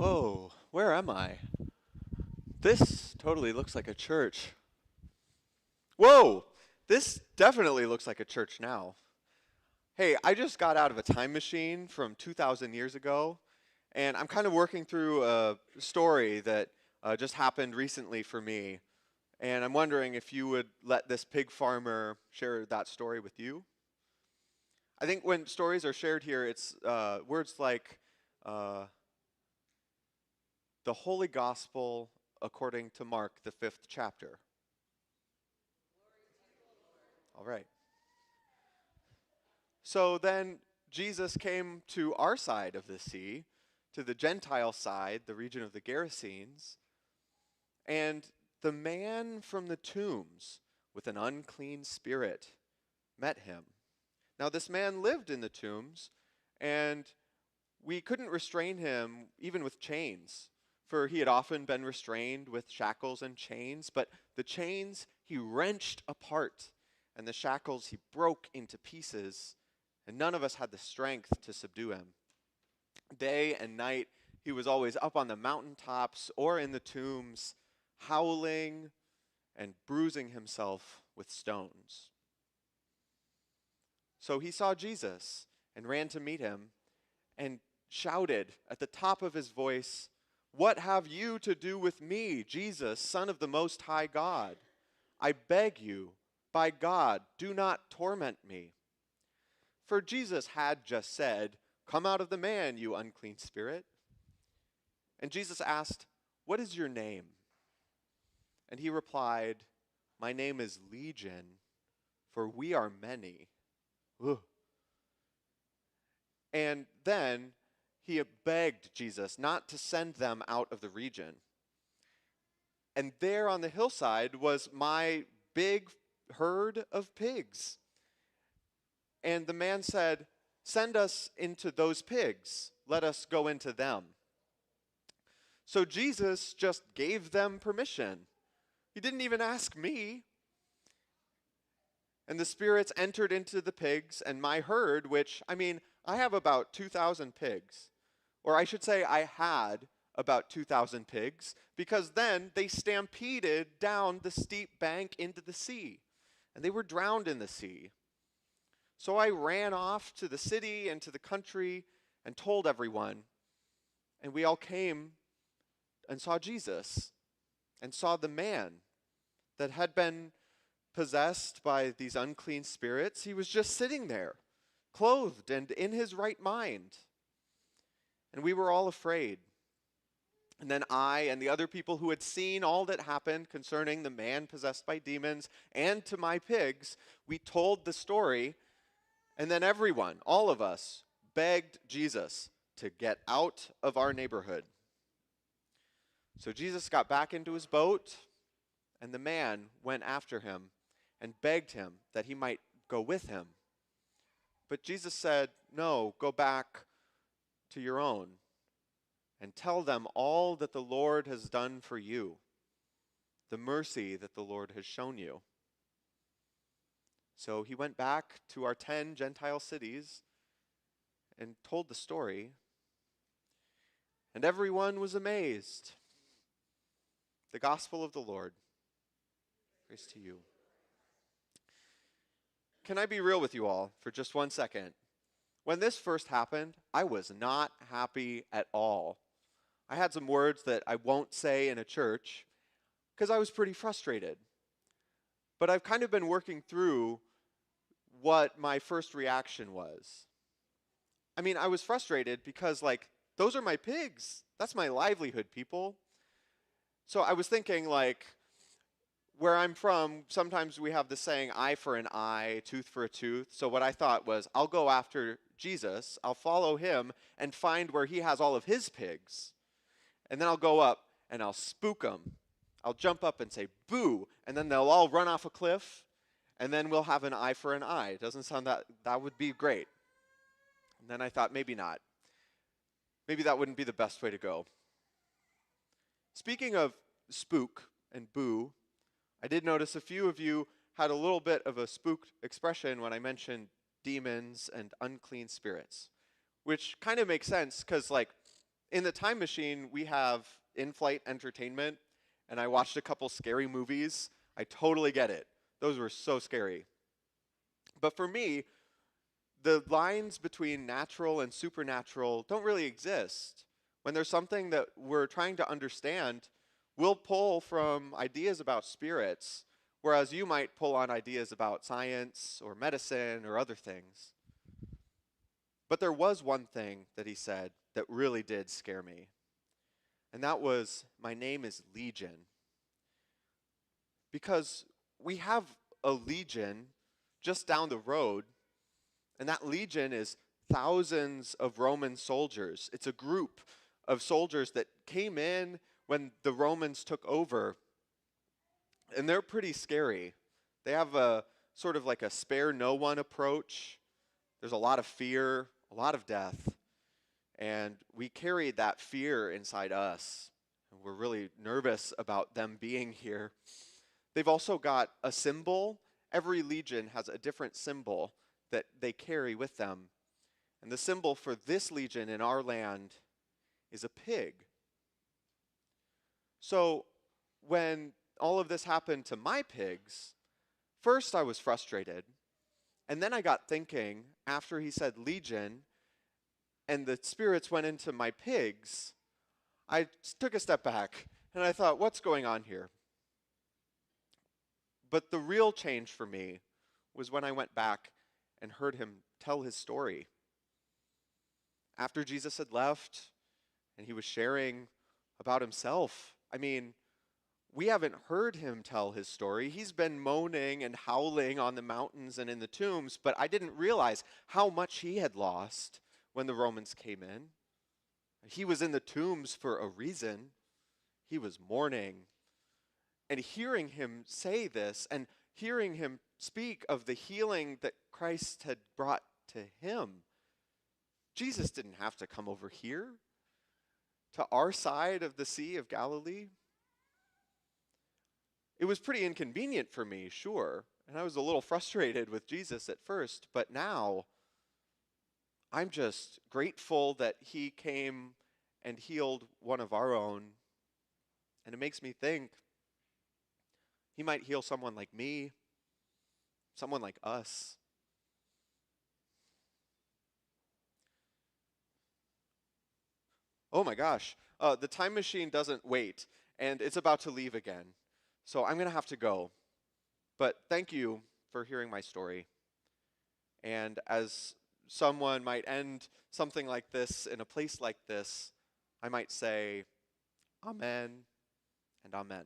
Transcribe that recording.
Whoa, where am I? This totally looks like a church. Whoa, this definitely looks like a church now. Hey, I just got out of a time machine from 2,000 years ago, and I'm kind of working through a story that just happened recently for me. And I'm wondering if you would let this pig farmer share that story with you. I think when stories are shared here, it's words like uh, the Holy Gospel according to Mark, the 5th chapter. All right. So then Jesus came to our side of the sea, to the Gentile side, the region of the Gerasenes, and the man from the tombs with an unclean spirit met him. Now, this man lived in the tombs, and we couldn't restrain him even with chains, for he had often been restrained with shackles and chains, but the chains he wrenched apart, and the shackles he broke into pieces, and none of us had the strength to subdue him. Day and night, he was always up on the mountaintops or in the tombs, howling and bruising himself with stones. So he saw Jesus and ran to meet him and shouted at the top of his voice, "What have you to do with me, Jesus, Son of the Most High God? I beg you, by God, do not torment me." For Jesus had just said, "Come out of the man, you unclean spirit." And Jesus asked, "What is your name?" And he replied, "My name is Legion, for we are many." Ugh. And then he begged Jesus not to send them out of the region. And there on the hillside was my big herd of pigs. And the man said, "Send us into those pigs. Let us go into them." So Jesus just gave them permission. He didn't even ask me. And the spirits entered into the pigs, and my herd, which, I have about 2,000 pigs. Or I should say I had about 2,000 pigs, because then they stampeded down the steep bank into the sea, and they were drowned in the sea. So I ran off to the city and to the country and told everyone, and we all came and saw Jesus and saw the man that had been possessed by these unclean spirits. He was just sitting there, clothed and in his right mind. And we were all afraid. And then I and the other people who had seen all that happened concerning the man possessed by demons and to my pigs, we told the story. And then everyone, all of us, begged Jesus to get out of our neighborhood. So Jesus got back into his boat, and the man went after him and begged him that he might go with him. But Jesus said, "No, go back to your own and tell them all that the Lord has done for you, the mercy that the Lord has shown you." So he went back to our 10 Gentile cities and told the story, and everyone was amazed. The gospel of the Lord. Praise to you. Can I be real with you all for just 1 second? When this first happened, I was not happy at all. I had some words that I won't say in a church because I was pretty frustrated. But I've kind of been working through what my first reaction was. I was frustrated because, those are my pigs. That's my livelihood, people. So I was thinking, where I'm from, sometimes we have the saying, eye for an eye, tooth for a tooth. So what I thought was, I'll go after Jesus, I'll follow him, and find where he has all of his pigs. And then I'll go up, and I'll spook them. I'll jump up and say, "Boo!" And then they'll all run off a cliff, and then we'll have an eye for an eye. Doesn't sound that would be great. And then I thought, maybe not. Maybe that wouldn't be the best way to go. Speaking of spook and boo, I did notice a few of you had a little bit of a spooked expression when I mentioned demons and unclean spirits, which kind of makes sense because, In the time machine, we have in-flight entertainment, and I watched a couple scary movies. I totally get it. Those were so scary. But for me, the lines between natural and supernatural don't really exist. When there's something that we're trying to understand, we'll pull from ideas about spirits, whereas you might pull on ideas about science or medicine or other things. But there was one thing that he said that really did scare me, and that was, "My name is Legion." Because we have a legion just down the road, and that legion is thousands of Roman soldiers. It's a group of soldiers that came in when the Romans took over, and they're pretty scary. They have a sort of like a spare no one approach. There's a lot of fear, a lot of death, and we carry that fear inside us. And we're really nervous about them being here. They've also got a symbol. Every legion has a different symbol that they carry with them. And the symbol for this legion in our land is a pig. So when all of this happened to my pigs, first I was frustrated. And then I got thinking, after he said legion, and the spirits went into my pigs, I took a step back and I thought, what's going on here? But the real change for me was when I went back and heard him tell his story. After Jesus had left and he was sharing about himself, I mean, we haven't heard him tell his story. He's been moaning and howling on the mountains and in the tombs, but I didn't realize how much he had lost when the Romans came in. He was in the tombs for a reason. He was mourning. And hearing him say this and hearing him speak of the healing that Christ had brought to him, Jesus didn't have to come over here to our side of the Sea of Galilee. It was pretty inconvenient for me, sure, and I was a little frustrated with Jesus at first, but now I'm just grateful that he came and healed one of our own. And it makes me think he might heal someone like me, someone like us. Oh my gosh, the time machine doesn't wait, and it's about to leave again. So I'm going to have to go. But thank you for hearing my story. And as someone might end something like this in a place like this, I might say, Amen and Amen.